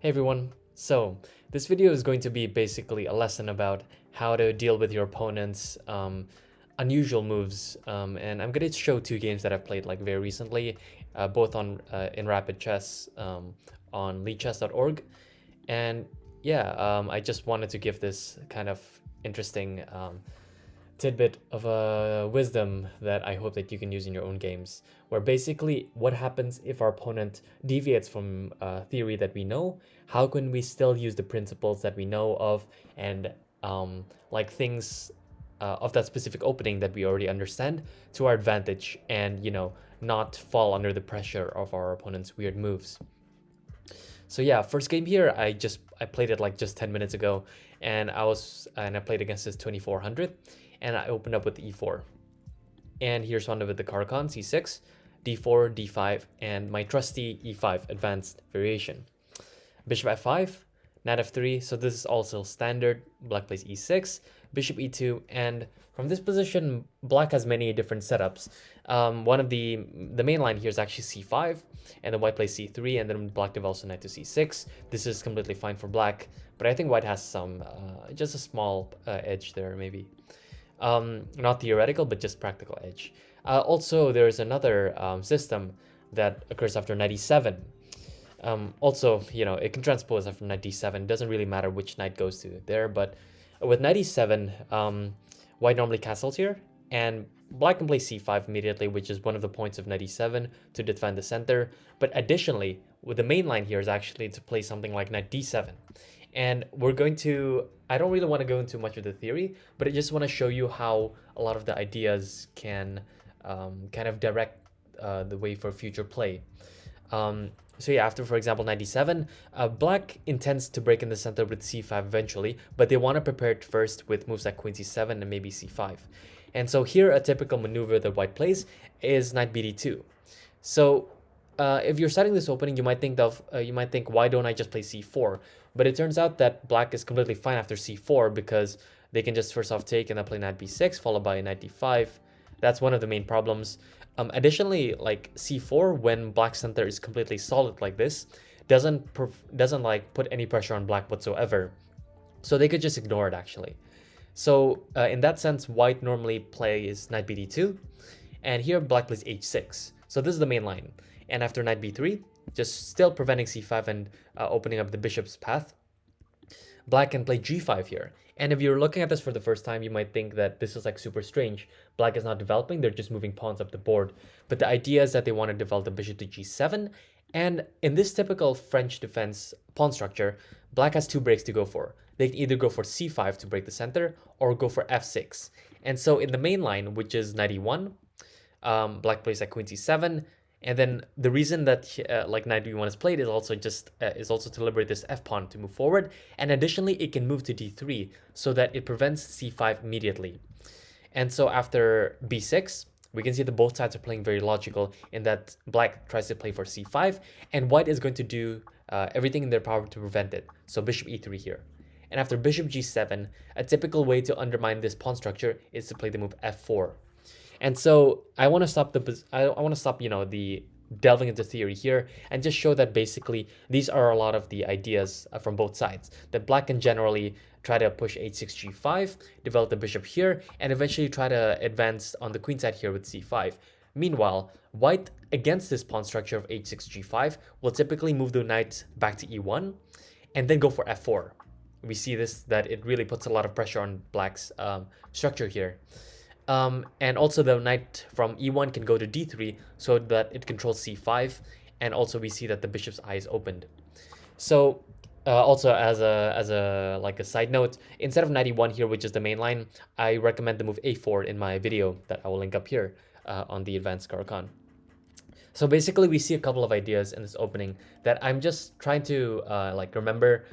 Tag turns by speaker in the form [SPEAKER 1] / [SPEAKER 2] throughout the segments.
[SPEAKER 1] Hey everyone. So, this video is going to be basically a lesson about how to deal with your opponent's unusual moves. And I'm going to show two games that I've played like very recently, both on in Rapid Chess on leadchess.org. And yeah, I just wanted to give this kind of interesting tidbit of wisdom that I hope that you can use in your own games, where basically what happens if our opponent deviates from theory that we know, how can we still use the principles that we know of and like things of that specific opening that we already understand to our advantage and, not fall under the pressure of our opponent's weird moves. So yeah, first game here, I played it like just 10 minutes ago, and I played against this 2400, and I opened up with e4. And here's one with the Caro-Kann, c6, d4, d5, and my trusty e5 advanced variation. Bishop f5, knight f3, so this is also standard. Black plays e6, bishop e2, and from this position, black has many different setups. One of the main line here is actually c5, and then white plays c3, and then black develops a knight to c6. This is completely fine for black, but I think white has some, just a small edge there, maybe. Not theoretical, but just practical edge. Also, there's another system that occurs after knight e7. Also, it can transpose after knight d7. Doesn't really matter which knight goes to there, but with knight e7, white normally castles here, and black can play c5 immediately, which is one of the points of knight e7 to defend the center. But additionally, with the main line here is actually to play something like knight d7. And I don't really want to go into much of the theory, but I just want to show you how a lot of the ideas can kind of direct the way for future play. So yeah, after, for example, knight d7, black intends to break in the center with c5 eventually, but they want to prepare it first with moves like queen c7 and maybe c5. And so here, a typical maneuver that white plays is knight bd2. So if you're starting this opening, you might think, why don't I just play c4? But it turns out that black is completely fine after c4 because they can just first off take and then play knight b6 followed by knight d5. That's one of the main problems. Additionally, like c4, when black center is completely solid like this, doesn't like put any pressure on black whatsoever. So they could just ignore it actually. So in that sense, white normally plays knight bd2, and here black plays h6. So this is the main line. And after knight b3, just still preventing c5 and opening up the bishop's path, black can play g5 here. And if you're looking at this for the first time, you might think that this is like super strange. Black is not developing, they're just moving pawns up the board. But the idea is that they want to develop the bishop to g7. And in this typical French defense pawn structure, black has two breaks to go for. They can either go for c5 to break the center or go for f6. And so in the main line, which is knight e1, black plays like queen c7. And then the reason that like knight d1 is played is also to liberate this f pawn to move forward, and additionally it can move to d3 so that it prevents c5 immediately. And so after b6, we can see that both sides are playing very logical in that black tries to play for c5 and white is going to do everything in their power to prevent it. So bishop e3 here. And after bishop g7, a typical way to undermine this pawn structure is to play the move f4. And so I want to stop the delving into theory here and just show that basically these are a lot of the ideas from both sides. That black can generally try to push h6 g5, develop the bishop here, and eventually try to advance on the queen side here with c5. Meanwhile, white, against this pawn structure of h6 g5, will typically move the knight back to e1 and then go for f4. We see that it really puts a lot of pressure on black's structure here. And also the knight from e1 can go to d3 so that it controls c5, and also we see that the bishop's eye is opened. So also as a side note, instead of knight e1 here, which is the main line, I recommend the move a4 in my video that I will link up here on the advanced Caro-Kann. So basically we see a couple of ideas in this opening that I'm just trying to remember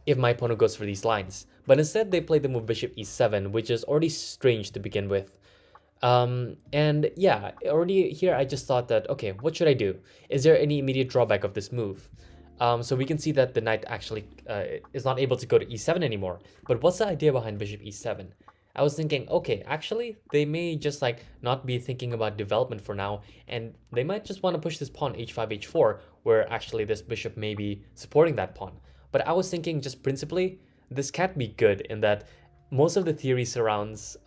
[SPEAKER 1] if my opponent goes for these lines. But instead they play the move bishop e7, which is already strange to begin with. And yeah, already here I just thought that, okay, what should I do? Is there any immediate drawback of this move? So we can see that the knight actually is not able to go to e7 anymore. But what's the idea behind bishop e7? I was thinking, okay, actually, they may just not be thinking about development for now, and they might just want to push this pawn h5, h4, where actually this bishop may be supporting that pawn. But I was thinking just principally, this can't be good in that most of the theory surrounds,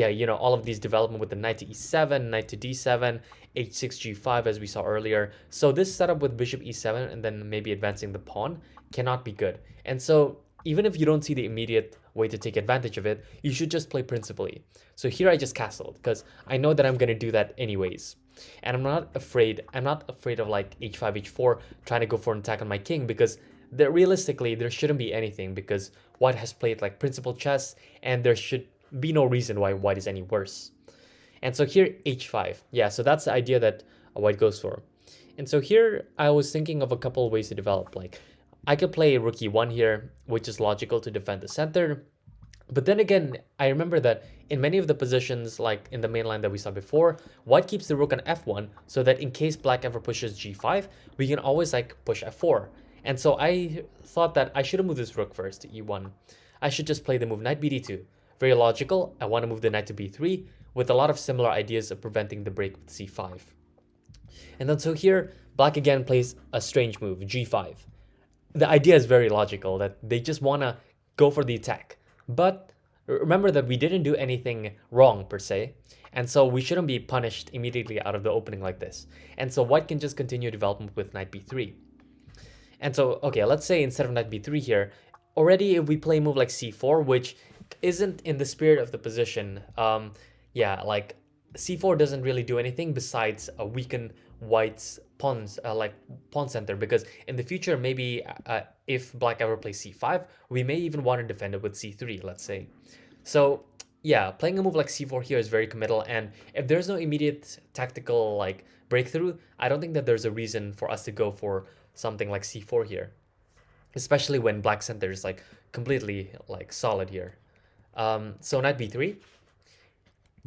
[SPEAKER 1] yeah, you know, all of these development with the knight to e7, knight to d7, h6, g5 as we saw earlier. So this setup with bishop e7 and then maybe advancing the pawn cannot be good. And so even if you don't see the immediate way to take advantage of it, you should just play principally. So here I just castled because I know that I'm going to do that anyways. And I'm not afraid of like h5, h4 trying to go for an attack on my king, because realistically there shouldn't be anything, because white has played like principal chess and there should be no reason why white is any worse. And so here h5, yeah, so that's the idea that white goes for. And so here I was thinking of a couple of ways to develop. Like I could play rook e1 here, which is logical to defend the center. But then again, I remember that in many of the positions, like in the main line that we saw before, white keeps the rook on f1, so that in case black ever pushes g5, we can always like push f4. And so I thought that I should have moved this rook first to e1. I should just play the move knight bd2. Very logical. I want to move the knight to b3 with a lot of similar ideas of preventing the break with c5. And then so here, black again plays a strange move, g5. The idea is very logical, that they just want to go for the attack. But remember that we didn't do anything wrong per se, and so we shouldn't be punished immediately out of the opening like this. And so white can just continue development with knight b3. And so, okay, let's say instead of knight b3 here, already if we play a move like c4, which isn't in the spirit of the position, yeah, like c4 doesn't really do anything besides weaken white's pawns, like pawn center, because in the future, maybe if black ever plays c5, we may even want to defend it with c3, let's say. So yeah, playing a move like c4 here is very committal, and if there's no immediate tactical like breakthrough, I don't think that there's a reason for us to go for something like c4 here, especially when black center is like completely like solid here. So knight b3,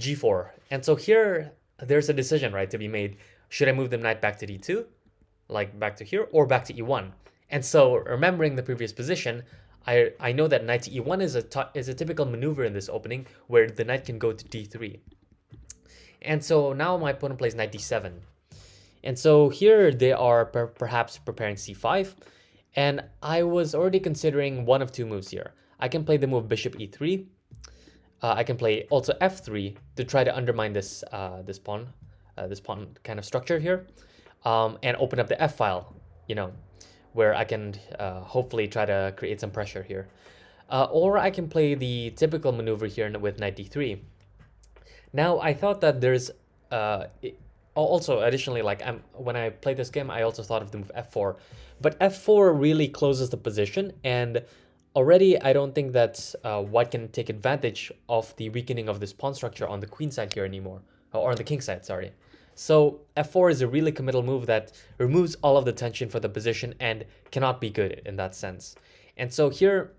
[SPEAKER 1] g4, and so here there's a decision, right, to be made. Should I move the knight back to d2, like back to here, or back to e1? And so remembering the previous position, I know that knight to e1 is a typical maneuver in this opening where the knight can go to d3. And so now my opponent plays knight d7. And so here they are perhaps preparing c5, and I was already considering one of two moves here. I can play the move bishop e3. I can play also f3 to try to undermine this pawn kind of structure here, and open up the f file, you know, where I can hopefully try to create some pressure here. Or I can play the typical maneuver here with knight d3. Now I thought that there's also additionally, like when I played this game, I also thought of the move f4, but f4 really closes the position, and already I don't think that white can take advantage of the weakening of this pawn structure on the queen side here anymore, or on the king side, sorry. So f4 is a really committal move that removes all of the tension for the position and cannot be good in that sense. And so here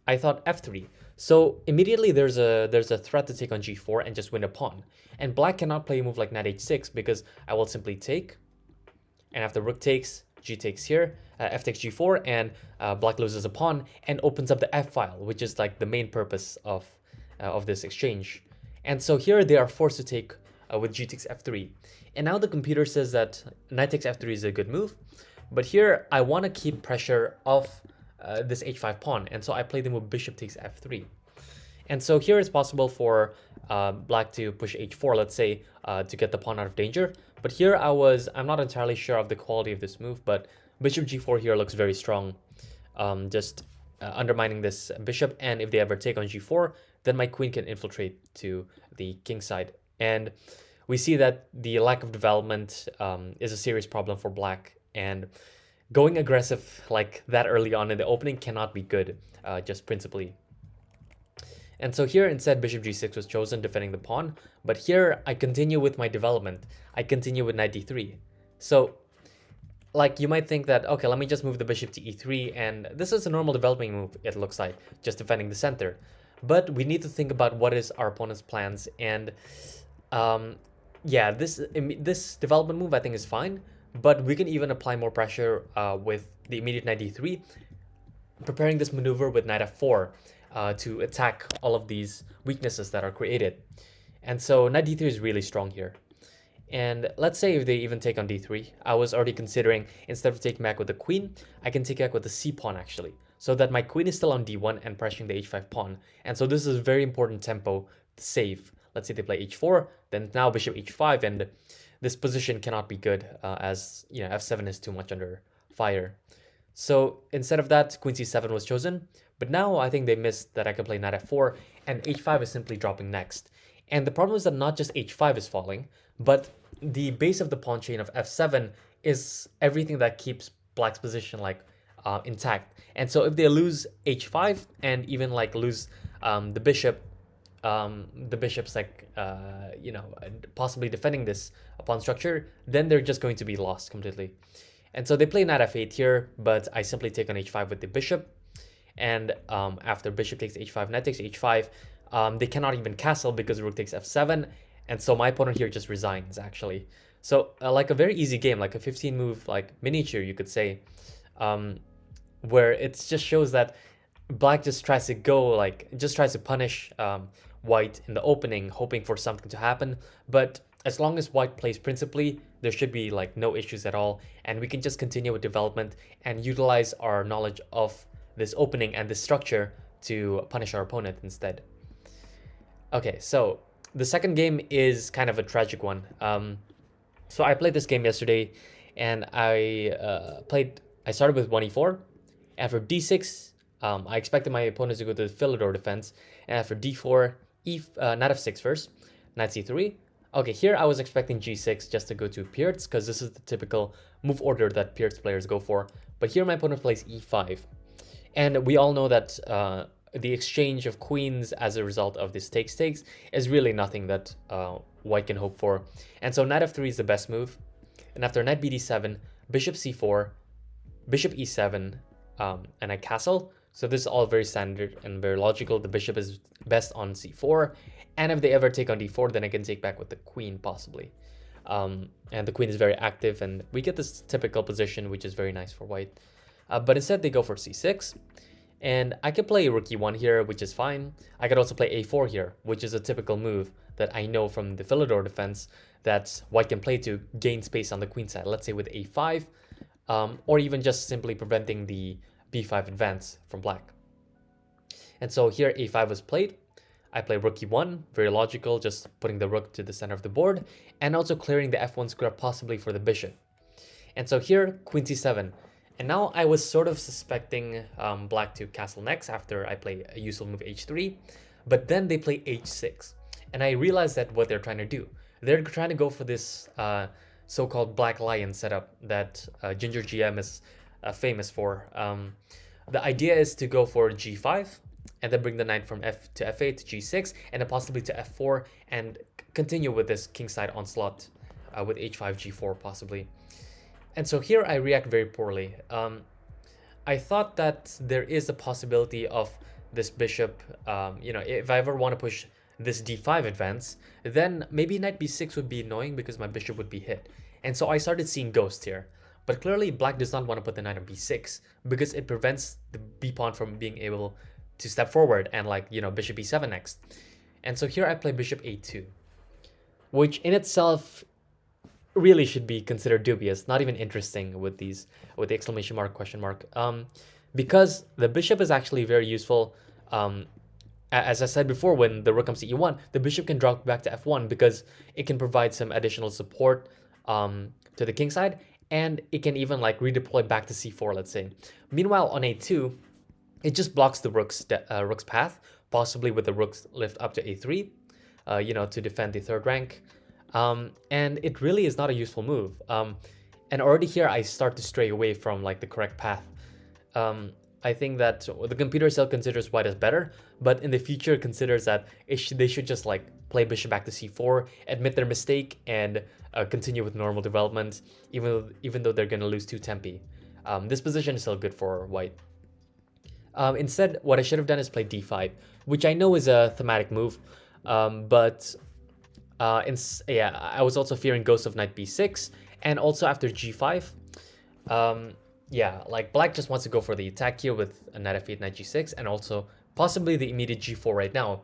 [SPEAKER 1] I thought f3. So immediately there's a threat to take on g4 and just win a pawn. And black cannot play a move like knight h6 because I will simply take, and after rook takes, g takes here, f takes g4, and black loses a pawn and opens up the f file, which is like the main purpose of this exchange. And so here they are forced to take with g takes f3. And now the computer says that knight takes f3 is a good move, but here I want to keep pressure off this h5 pawn, and so I play the move bishop takes f3. And so here it's possible for black to push h4, let's say, to get the pawn out of danger. But here I'm not entirely sure of the quality of this move, but bishop g4 here looks very strong, just undermining this bishop. And if they ever take on g4, then my queen can infiltrate to the king side. And we see that the lack of development is a serious problem for black, and going aggressive like that early on in the opening cannot be good, just principally. And so here instead bishop g6 was chosen, defending the pawn, but here I continue with my development. I continue with knight d3. So like you might think that, okay, let me just move the bishop to e3, and this is a normal developing move, it looks like, just defending the center. But we need to think about what is our opponent's plans, and yeah, this development move I think is fine, but we can even apply more pressure with the immediate knight d3, preparing this maneuver with knight f4 to attack all of these weaknesses that are created. And so knight d3 is really strong here. And let's say if they even take on d3, I was already considering instead of taking back with the queen, I can take back with the c pawn actually, so that my queen is still on d1 and pressuring the h5 pawn. And so this is a very important tempo to save. Let's say they play h4, then now bishop h5, and this position cannot be good as f7 is too much under fire. So instead of that, queen c7 was chosen, but now I think they missed that I could play knight f4, and h5 is simply dropping next. And the problem is that not just h5 is falling, but the base of the pawn chain of f7 is everything that keeps black's position intact. And so if they lose h5 and even lose the bishop's possibly defending this pawn structure, then they're just going to be lost completely. And so they play knight f8 here, but I simply take on h5 with the bishop. And after bishop takes h5, knight takes h5, they cannot even castle because rook takes f7. And so my opponent here just resigns, actually. So like a very easy game, like a 15 move miniature, you could say, where it just shows that black just tries to punish white in the opening, hoping for something to happen. But as long as white plays principally, there should be no issues at all, and we can just continue with development and utilize our knowledge of this opening and this structure to punish our opponent instead. Okay, so the second game is kind of a tragic one. So I played this game yesterday, and I started with 1e4. After d6, I expected my opponent to go to the Philidor defense, and after d4, knight f6 first, knight c3. Okay, here I was expecting g6 just to go to Peertz, because this is the typical move order that Peertz players go for. But here my opponent plays e5. And we all know that the exchange of queens as a result of this takes is really nothing that white can hope for. And so knight f3 is the best move. And after knight bd7, bishop c4, bishop e7, and I castle. So this is all very standard and very logical. The bishop is best on c4. And if they ever take on d4, then I can take back with the queen possibly. And the queen is very active, and we get this typical position, which is very nice for white. But instead they go for c6. And I could play rook e1 here, which is fine. I could also play a4 here, which is a typical move that I know from the Philidor defense that white can play to gain space on the queen side. Let's say with a5, or even just simply preventing the b5 advance from black. And so here a5 was played. I play rook e1, very logical, just putting the rook to the center of the board, and also clearing the f1 square possibly for the bishop. And so here, queen c7. And now I was sort of suspecting black to castle next after I play a useful move h3, but then they play h6. And I realized that what they're trying to do, they're trying to go for this so-called black lion setup that Ginger GM is famous for. The idea is to go for g5, and then bring the knight from f to f8 to g6, and then possibly to f4, and continue with this kingside onslaught with h5, g4 possibly. And so here I react very poorly. I thought that there is a possibility of this bishop, if I ever want to push this d5 advance, then maybe knight b6 would be annoying because my bishop would be hit. And so I started seeing ghosts here. But clearly black does not want to put the knight on b6 because it prevents the b pawn from being able to step forward and bishop e7 next. And so here I play bishop a2, which in itself really should be considered dubious, not even interesting with the exclamation mark, question mark, because the bishop is actually very useful. As I said before, when the rook comes to e1, the bishop can drop back to f1 because it can provide some additional support to the king side, and it can even redeploy back to c4, let's say. Meanwhile, on a2, it just blocks the rook's path, possibly with the rook's lift up to a3, to defend the third rank. And it really is not a useful move. And already here I start to stray away from the correct path. I think that the computer still considers white as better, but in the future considers that they should just play bishop back to c4, admit their mistake, and continue with normal development, even though they're going to lose 2 tempi. This position is still good for white. Instead, what I should have done is play d5, which I know is a thematic move, but I was also fearing ghosts of knight b6, and also after g5, black just wants to go for the attack here with a knight f8, knight g6, and also possibly the immediate g4 right now.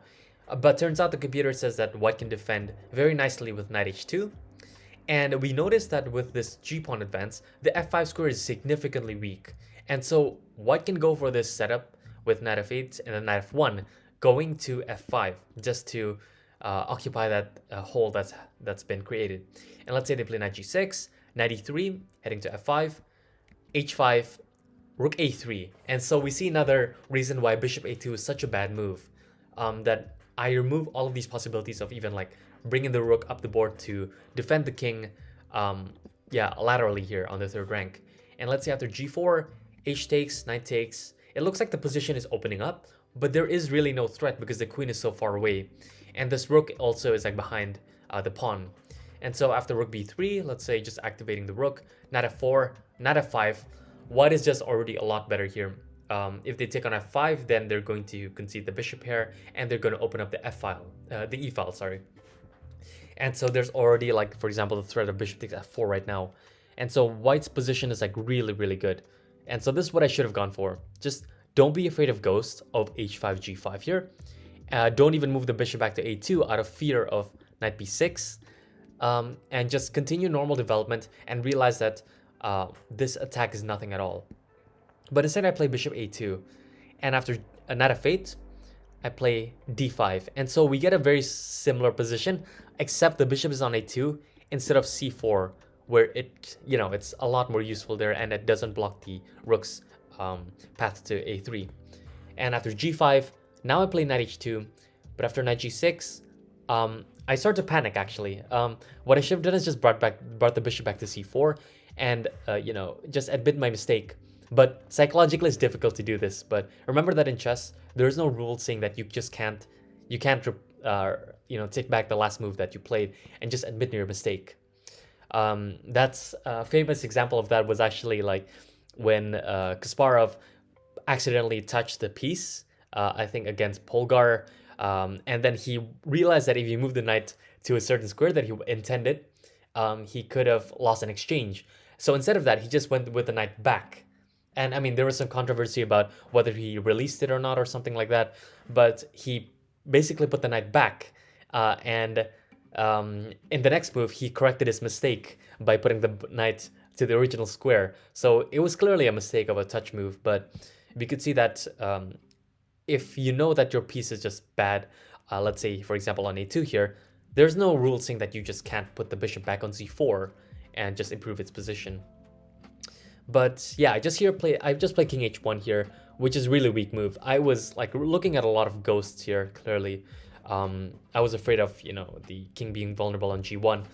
[SPEAKER 1] But turns out the computer says that white can defend very nicely with knight h2, And we noticed that with this g-pawn advance, the f5 square is significantly weak. And so white can go for this setup with knight f8 and then knight f1, going to f5 just to occupy that hole that's been created. And let's say they play knight g6, knight e3, heading to f5, h5, rook a3. And so we see another reason why bishop a2 is such a bad move, that I remove all of these possibilities of even like bringing the rook up the board to defend the king, laterally here on the third rank. And let's say after g4, h takes, knight takes, it looks like the position is opening up, but there is really no threat because the queen is so far away. And this rook also is like behind the pawn. And so after rook b3, let's say just activating the rook, knight f4, knight f5, white is just already a lot better here. If they take on f5, then they're going to concede the bishop here, and they're going to open up the f-file, the e-file, sorry. And so there's already, like, for example, the threat of bishop takes f4 right now. And so white's position is like really, really good. And so this is what I should have gone for. Just don't be afraid of ghosts of h5, g5 here. Don't even move the bishop back to a2 out of fear of knight b6. And just continue normal development and realize that this attack is nothing at all. But instead I play bishop a2, and after a knight f8, I play d5. And so we get a very similar position, except the bishop is on a2 instead of c4, where it's a lot more useful there, and it doesn't block the rook's path to a3. And after g5, now I play knight h2, but after knight g6, I start to panic actually. What I should have done is just brought the bishop back to c4, and just admit my mistake. But psychologically it's difficult to do this. But remember that in chess, there's no rule saying that you can't take back the last move that you played and just admit your mistake. That's a famous example of that was actually like when Kasparov accidentally touched the piece, I think against Polgar, and then he realized that if you move the knight to a certain square that he intended, he could have lost an exchange. So instead of that, he just went with the knight back. And I mean, there was some controversy about whether he released it or not or something like that, but he basically put the knight back, and in the next move, he corrected his mistake by putting the knight to the original square. So it was clearly a mistake of a touch move, but we could see that if you know that your piece is just bad, let's say, for example, on a2 here, there's no rule saying that you just can't put the bishop back on c4 and just improve its position. But yeah, I just play king h1 here, which is really weak move. I was like looking at a lot of ghosts here, clearly. I was afraid of, the king being vulnerable on g1.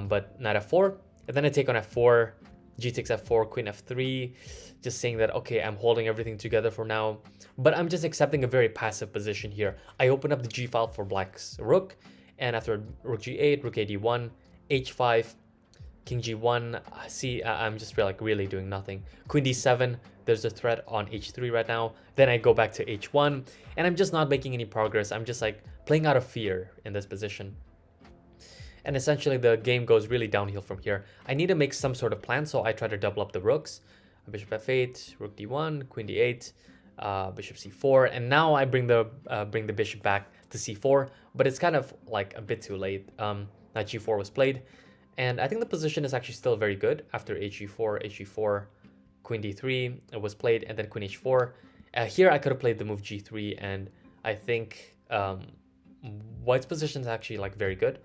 [SPEAKER 1] But knight f4, and then I take on f4, g takes f4, queen f3, just saying that, okay, I'm holding everything together for now. But I'm just accepting a very passive position here. I open up the g file for black's rook, and after rook g8, rook a d1, h5, king g1, see, I'm just really doing nothing. Queen d7, there's a threat on h3 right now. Then I go back to h1, and I'm just not making any progress. I'm just like playing out of fear in this position. And essentially the game goes really downhill from here. I need to make some sort of plan, so I try to double up the rooks. Bishop f8, rook d1, queen d8, bishop c4, and now I bring the bishop back to c4, but it's kind of like a bit too late. Knight g4 was played, and I think the position is actually still very good. After hg4, queen d3 was played, and then queen h4. Here I could have played the move g3, and I think white's position is actually like very good.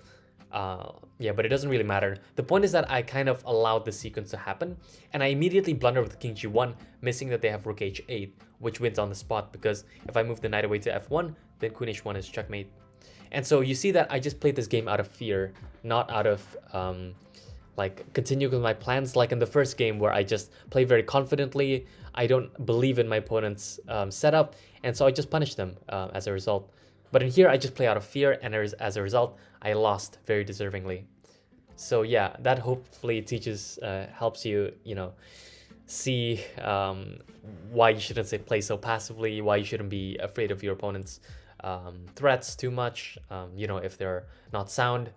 [SPEAKER 1] But it doesn't really matter. The point is that I kind of allowed the sequence to happen, and I immediately blunder with king g1, missing that they have rook h8, which wins on the spot, because if I move the knight away to f1, then queen h1 is checkmate. And so you see that I just played this game out of fear, not out of continuing with my plans, like in the first game where I just play very confidently. I don't believe in my opponent's setup, and so I just punish them as a result. But in here, I just play out of fear, and as a result, I lost very deservingly. So yeah, that hopefully helps you, see why you shouldn't play so passively, why you shouldn't be afraid of your opponent's threats too much, if they're not sound.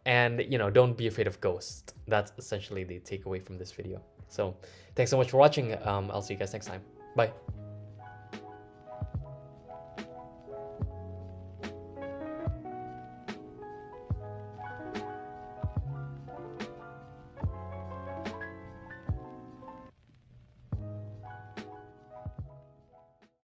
[SPEAKER 1] And, don't be afraid of ghosts. That's essentially the takeaway from this video. So thanks so much for watching. I'll see you guys next time. Bye.